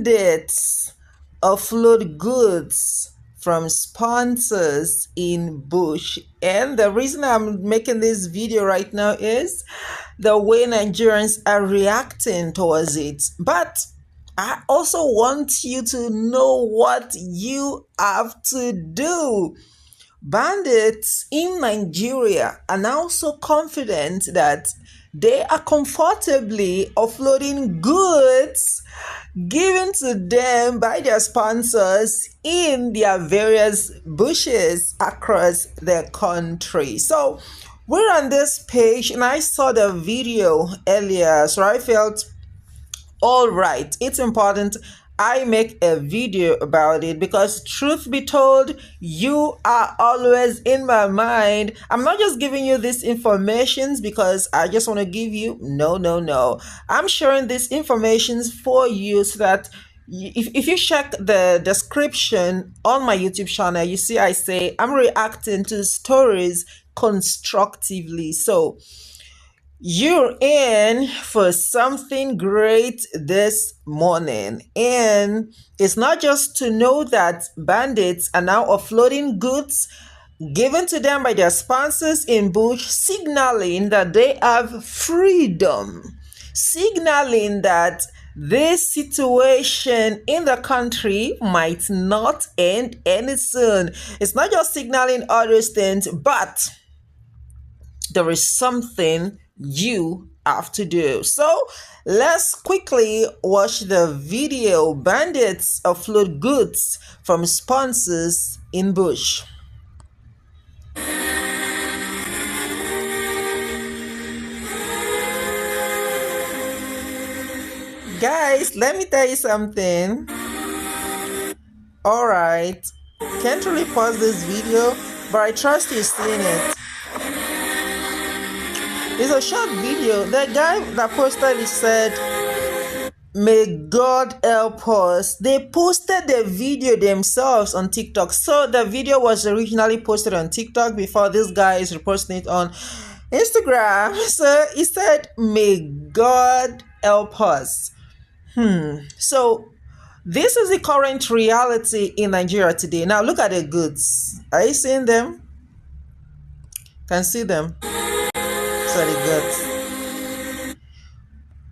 Bandits offload goods from sponsors in bush. And the reason I'm making this video right now is the way Nigerians are reacting towards it. But I also want you to know what you have to do. Bandits in Nigeria are now so confident that they are comfortably offloading goods given to them by their sponsors in their various bushes across the country. So we're on this page and I saw the video earlier, so I felt all right, it's important I make a video about it because truth be told, you are always in my mind. I'm not just giving you this information because I just want to give you. No. I'm sharing this information for you so that if you check the description on my YouTube channel, you see I say I'm reacting to stories constructively. So you're in for something great this morning. And it's not just to know that bandits are now offloading goods given to them by their sponsors in bush, signaling that they have freedom, signaling that this situation in the country might not end any soon. It's not just signaling all those things, but there is something you have to do. So let's quickly watch the video. Bandits offload goods from sponsors in bush. Guys, let me tell you something. All right, can't really pause this video, but I trust you've seen it. It's a short video. The guy that posted it said, "May God help us." They posted the video themselves on TikTok. So the video was originally posted on TikTok before this guy is reposting it on Instagram. So he said, "May God help us." So this is the current reality in Nigeria today. Now look at the goods. Are you seeing them? Can see them. So the goods.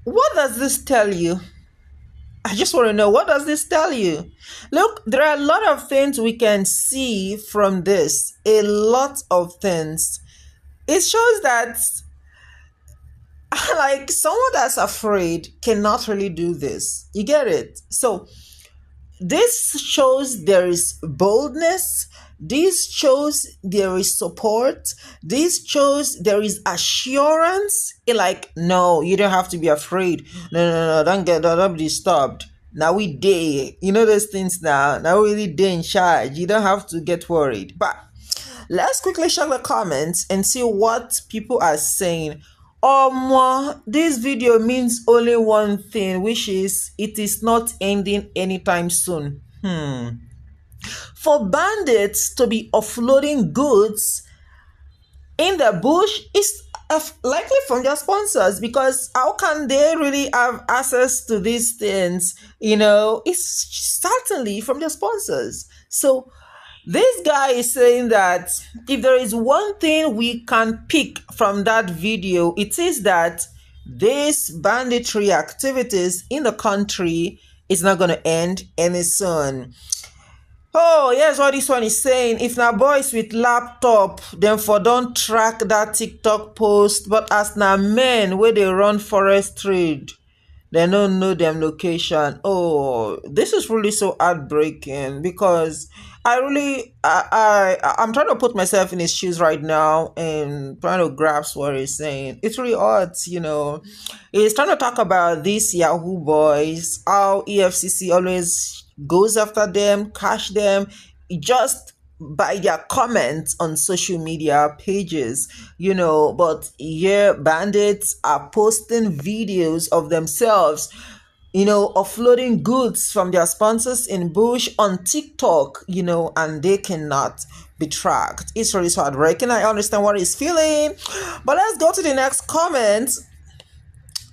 What does this tell you? I just want to know, what does this tell you? Look, there are a lot of things we can see from this. A lot of things. It shows that like someone that's afraid cannot really do this. You get it? So this shows there is boldness. This shows there is support. This shows there is assurance. Like, no, you don't have to be afraid. No, don't be disturbed. Now we day. You know those things now. Now we really day in charge. You don't have to get worried. But let's quickly check the comments and see what people are saying. This video means only one thing, which is it is not ending anytime soon. For bandits to be offloading goods in the bush is likely from their sponsors, because how can they really have access to these things? It's certainly from their sponsors. So this guy is saying that if there is one thing we can pick from that video, it is that this banditry activities in the country is not going to end any soon. Oh, here's what this one is saying. If na boys with laptop, then for don't track that TikTok post, but as na men where they run forest trade, they don't know them location. Oh, this is really so heartbreaking, because I'm trying to put myself in his shoes right now and trying to grasp what he's saying. It's really odd, He's trying to talk about these Yahoo boys, how EFCC always goes after them, catch them, just by their comments on social media pages, but here bandits are posting videos of themselves, offloading goods from their sponsors in bush on TikTok, and they cannot be tracked. It's really so heartbreaking. I understand what he's feeling, but let's go to the next comment.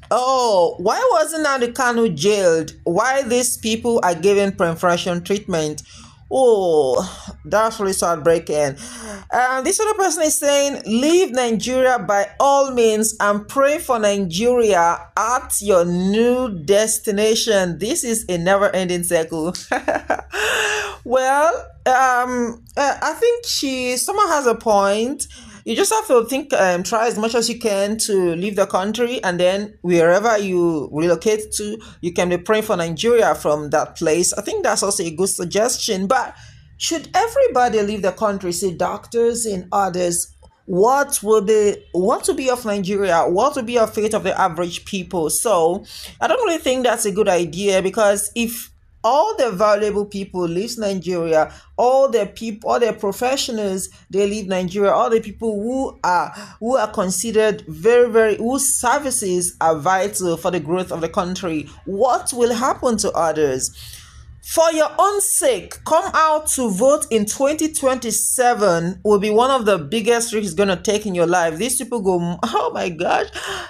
Oh, why wasn't Kanu jailed? Why these people are given preferential treatment? Oh, that's really heartbreaking. This other person is saying, leave Nigeria by all means and pray for Nigeria at your new destination. This is a never ending cycle. Well, I think someone has a point. You just have to think, try as much as you can to leave the country, and then wherever you relocate to, you can be praying for Nigeria from that place. I think that's also a good suggestion. But should everybody leave the country, say doctors and others? What will be of Nigeria? What will be of fate of the average people? So I don't really think that's a good idea, because if all the valuable people leave Nigeria, all the professionals, they leave Nigeria, all the people who are considered very, very, whose services are vital for the growth of the country, what will happen to others? For your own sake, come out to vote in 2027 will be one of the biggest risks going to take in your life. These people go, oh my gosh,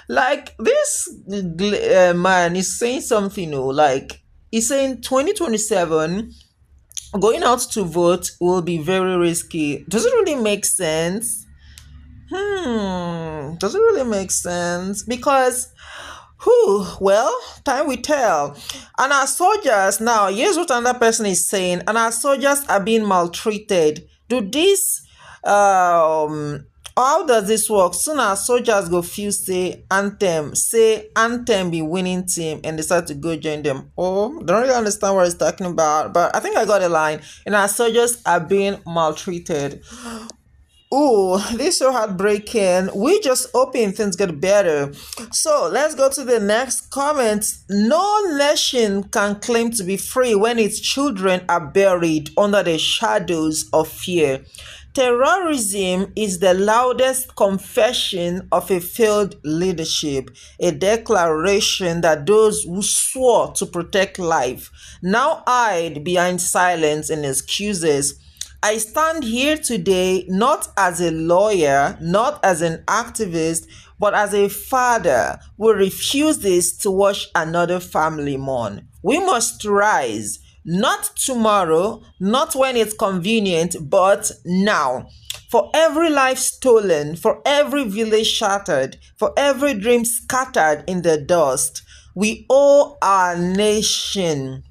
like this man is saying something, like he's saying 2027 going out to vote will be very risky. Does it really make sense? Does it really make sense? Because whew, well, time will tell. And our soldiers, now, here's what another person is saying, and our soldiers are being maltreated. How does this work? Soon our soldiers go feel say anthem be winning team and decide to go join them. Oh, don't really understand what he's talking about, but I think I got a line. And our soldiers are being maltreated. Oh, this is so heartbreaking. We just hoping things get better. So let's go to the next comment. No nation can claim to be free when its children are buried under the shadows of fear. Terrorism is the loudest confession of a failed leadership, a declaration that those who swore to protect life now hide behind silence and excuses. I stand here today not as a lawyer, not as an activist, but as a father who refuses to watch another family mourn. We must rise, not tomorrow, not when it's convenient, but now. For every life stolen, for every village shattered, for every dream scattered in the dust, we owe our nation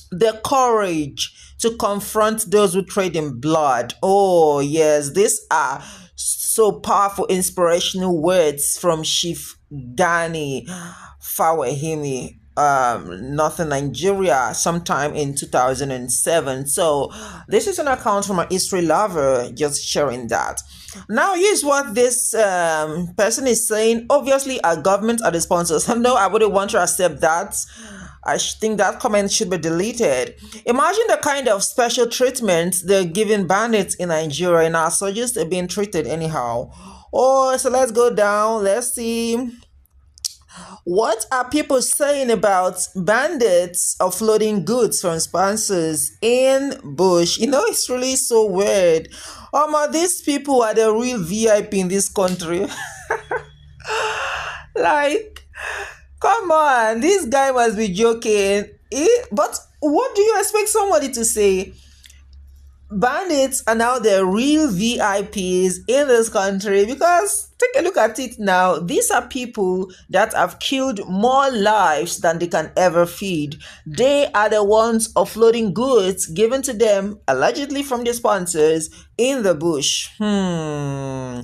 the courage to confront those who trade in blood. Oh, yes, these are so powerful, inspirational words from Chief Gani Fawahimi, Northern Nigeria, sometime in 2007. So, this is an account from a history lover just sharing that. Now, here's what this person is saying. Obviously, our government are the sponsors. No, I wouldn't want to accept that. I think that comment should be deleted. Imagine the kind of special treatment they're giving bandits in Nigeria, and our soldiers are being treated anyhow. Oh, so let's go down. Let's see. What are people saying about bandits offloading goods from sponsors in bush? It's really so weird. These people are the real VIP in this country. Like, come on, this guy must be joking. But what do you expect somebody to say? Bandits are now the real VIPs in this country, because take a look at it now. These are people that have killed more lives than they can ever feed. They are the ones offloading goods given to them, allegedly from their sponsors, in the bush. And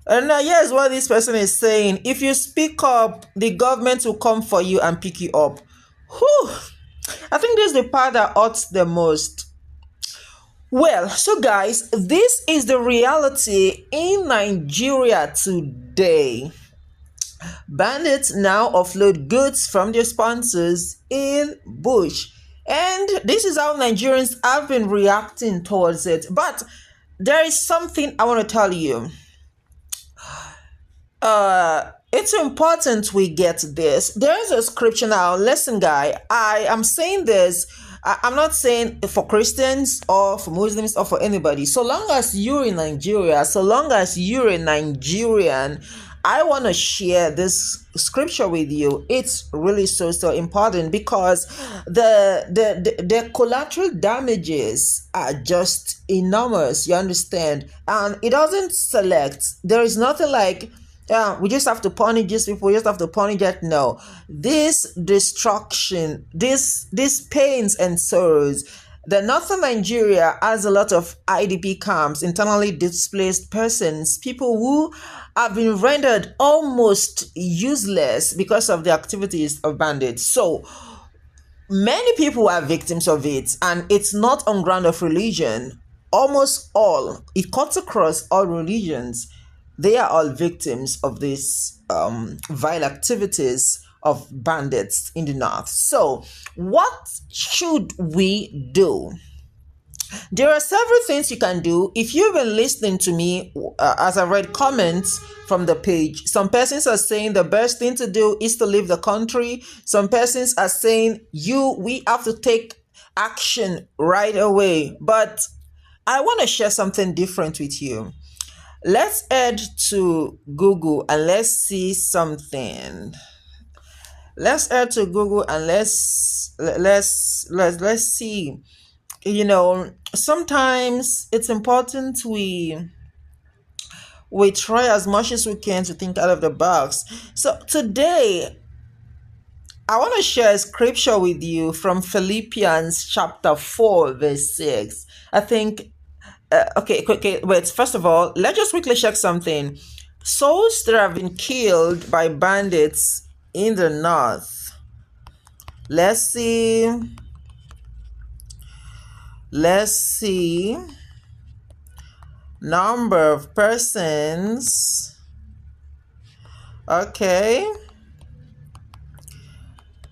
now here's what this person is saying. If you speak up, the government will come for you and pick you up. Whew. I think this is the part that hurts the most. Well, so guys, this is the reality in Nigeria today. Bandits now offload goods from their sponsors in bush. And this is how Nigerians have been reacting towards it. But there is something I want to tell you. It's important we get this. There is a scripture now. Listen, guy, I am saying this. I'm not saying for Christians or for Muslims or for anybody. So long as you're in Nigeria, so long as you're a Nigerian, I want to share this scripture with you. It's really so important because the collateral damages are just enormous. You understand? And it doesn't select. There is nothing like, yeah, we just have to punish these people. We just have to punish that. No, this destruction, this pains and sorrows. The northern Nigeria has a lot of IDP camps, internally displaced persons, people who have been rendered almost useless because of the activities of bandits. So many people are victims of it, and it's not on ground of religion. Almost all, it cuts across all religions. They are all victims of these vile activities of bandits in the north. So what should we do? There are several things you can do. If you've been listening to me as I read comments from the page, some persons are saying the best thing to do is to leave the country. Some persons are saying we have to take action right away. But I want to share something different with you. Let's head to Google and let's see something. Let's head to Google and let's see. Sometimes it's important we try as much as we can to think out of the box. So today I want to share a scripture with you from Philippians chapter 4 verse 6. I think okay, wait, first of all, let's just quickly check something. Souls that have been killed by bandits in the north. Let's see. Number of persons. Okay.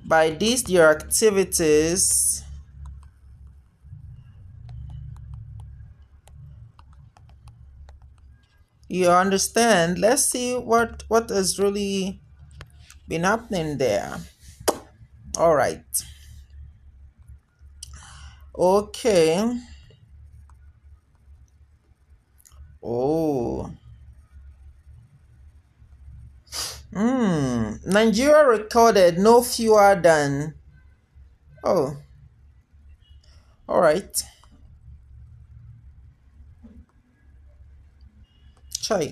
By these their activities. You understand? Let's see what has really been happening there. All right. Okay. Oh. Nigeria recorded no fewer than. Oh. All right.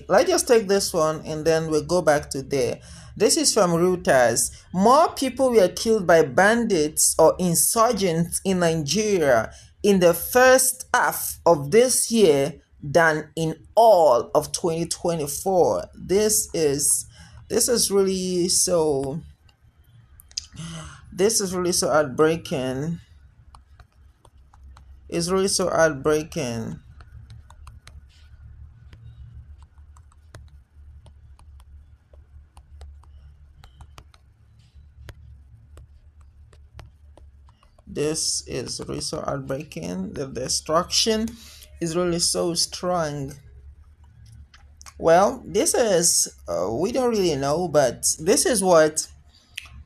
Let's just take this one and then we'll go back to there. This is from Reuters. More people were killed by bandits or insurgents in Nigeria in the first half of this year than in all of 2024. This is really so heartbreaking. It's really so heartbreaking. This is really so heartbreaking. The destruction is really so strong. Well, this is, we don't really know, but this is what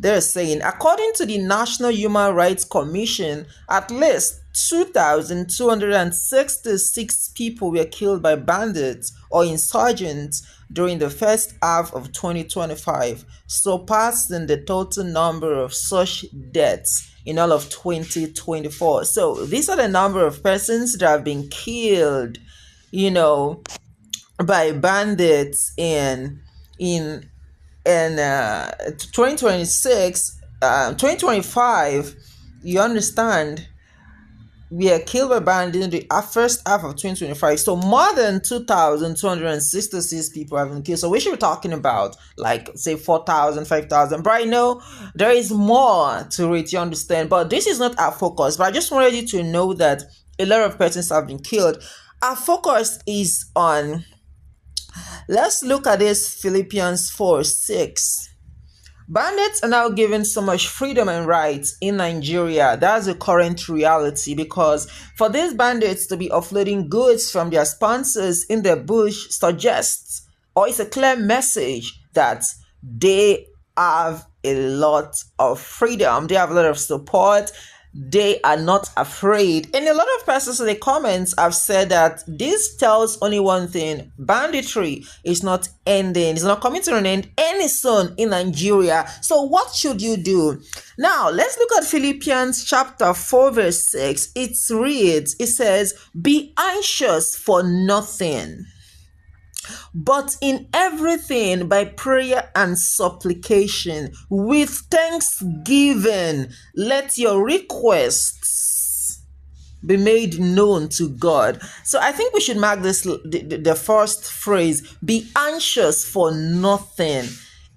they're saying. According to the National Human Rights Commission, at least 2,266 people were killed by bandits or insurgents during the first half of 2025, surpassing the total number of such deaths in all of 2024. So these are the number of persons that have been killed, by bandits in 2026, 2025. You understand? We are killed by bandits in the first half of 2025. So more than 2,266 people have been killed. So we should be talking about like say 4,000, 5,000. But I know there is more to it, you understand. But this is not our focus. But I just wanted you to know that a lot of persons have been killed. Our focus is on, let's look at this Philippians 4:6. Bandits are now given so much freedom and rights in Nigeria. That's the current reality, because for these bandits to be offloading goods from their sponsors in the bush suggests, or it's a clear message that they have a lot of freedom. They have a lot of support. they are not afraid. And a lot of persons in the comments have said that this tells only one thing: banditry is not ending, it's not coming to an end any soon in Nigeria. So what should you do? Now let's look at Philippians chapter 4 verse 6. It reads, it says, "Be anxious for nothing, but in everything by prayer and supplication with thanksgiving let your requests be made known to God." So I think we should mark this, the first phrase, be anxious for nothing.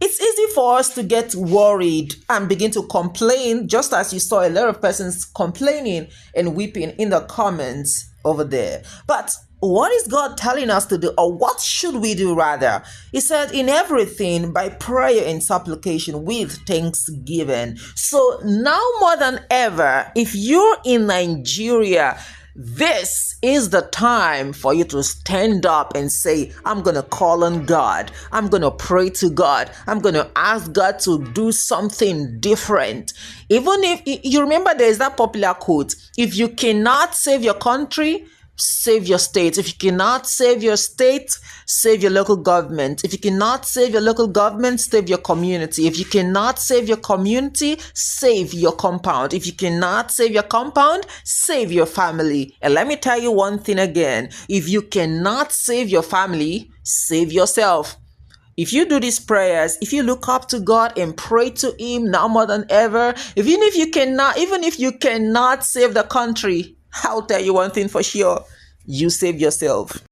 It's easy for us to get worried and begin to complain, just as you saw a lot of persons complaining and weeping in the comments over there. But what is God telling us to do, or what should we do rather? He said, in everything by prayer and supplication with thanksgiving. So now more than ever, if you're in Nigeria, this is the time for you to stand up and say, I'm going to call on God. I'm going to pray to God. I'm going to ask God to do something different. Even if you remember, there's that popular quote: if you cannot save your country, save your state. If you cannot save your state, save your local government. If you cannot save your local government, save your community. If you cannot save your community, save your compound. If you cannot save your compound, save your family. And let me tell you one thing again: if you cannot save your family, save yourself. If you do these prayers, if you look up to God and pray to Him now more than ever, even if you cannot save the country, I'll tell you one thing for sure: you save yourself.